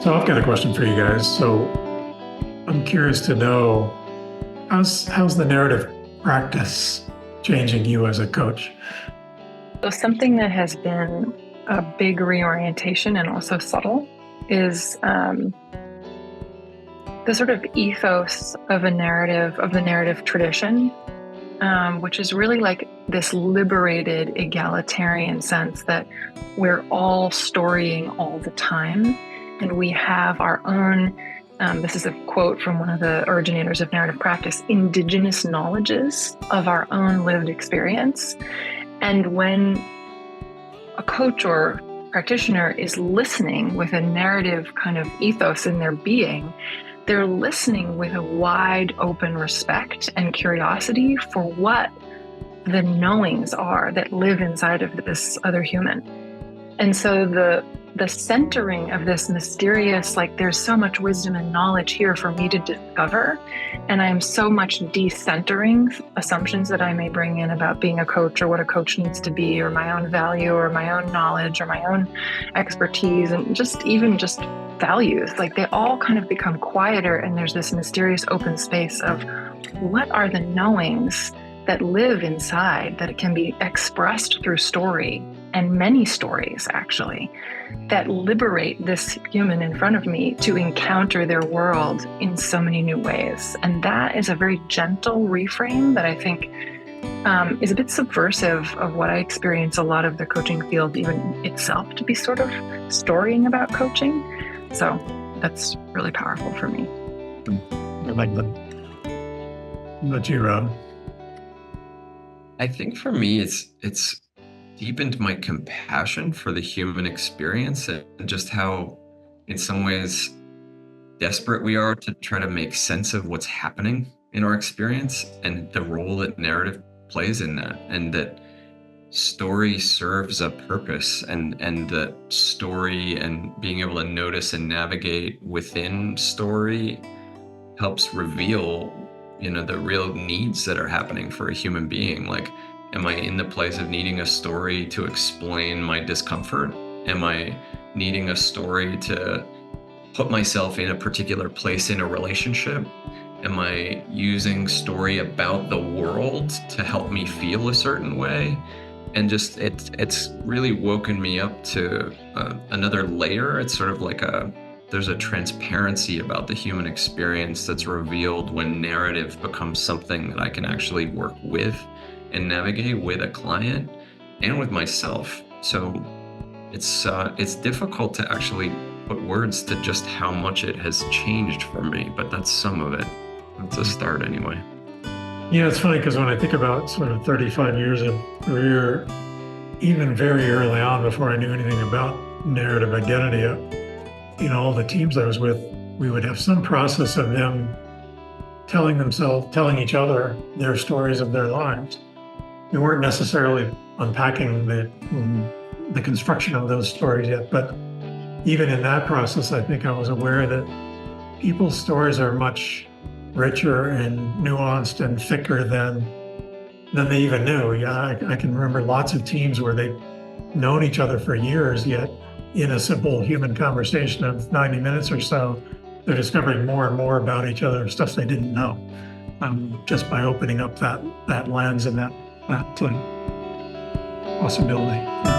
So I've got a question for you guys. So I'm curious to know how's the narrative practice changing you as a coach? So something that has been a big reorientation and also subtle is the sort of ethos of the narrative tradition, which is really like this liberated, egalitarian sense that we're all storying all the time, and we have our own. This is a quote from one of the originators of narrative practice: indigenous knowledges of our own lived experience. And when a coach or practitioner is listening with a narrative kind of ethos in their being, they're listening with a wide open respect and curiosity for what the knowings are that live inside of this other human. And so the centering of this mysterious, like, there's so much wisdom and knowledge here for me to discover, and I'm so much decentering assumptions that I may bring in about being a coach or what a coach needs to be, or my own value or my own knowledge or my own expertise, and just values. Like, they all kind of become quieter, and there's this mysterious open space of what are the knowings that live inside that can be expressed through story, and many stories actually, that liberate this human in front of me to encounter their world in so many new ways. And that is a very gentle reframe that I think is a bit subversive of what I experience a lot of the coaching field even itself to be sort of storying about coaching. So that's really powerful for me. I like that. But you, Rob? I think for me, it's deepened my compassion for the human experience and just how, in some ways, desperate we are to try to make sense of what's happening in our experience and the role that narrative plays in that, and that story serves a purpose, and that story and being able to notice and navigate within story helps reveal, the real needs that are happening for a human being. Like, am I in the place of needing a story to explain my discomfort? Am I needing a story to put myself in a particular place in a relationship? Am I using story about the world to help me feel a certain way? And just it's really woken me up to another layer. It's sort of like there's a transparency about the human experience that's revealed when narrative becomes something that I can actually work with and navigate with a client and with myself. So it's difficult to actually put words to just how much it has changed for me, but that's some of it. That's a start anyway. Yeah, it's funny because when I think about sort of 35 years of career, even very early on, before I knew anything about narrative identity, all the teams I was with, we would have some process of them telling each other their stories of their lives. We weren't necessarily unpacking the construction of those stories yet, but even in that process, I think I was aware that people's stories are much richer and nuanced and thicker than they even knew. Yeah, I can remember lots of teams where they've known each other for years, yet in a simple human conversation of 90 minutes or so, they're discovering more and more about each other, stuff they didn't know, just by opening up that lens and that possibility.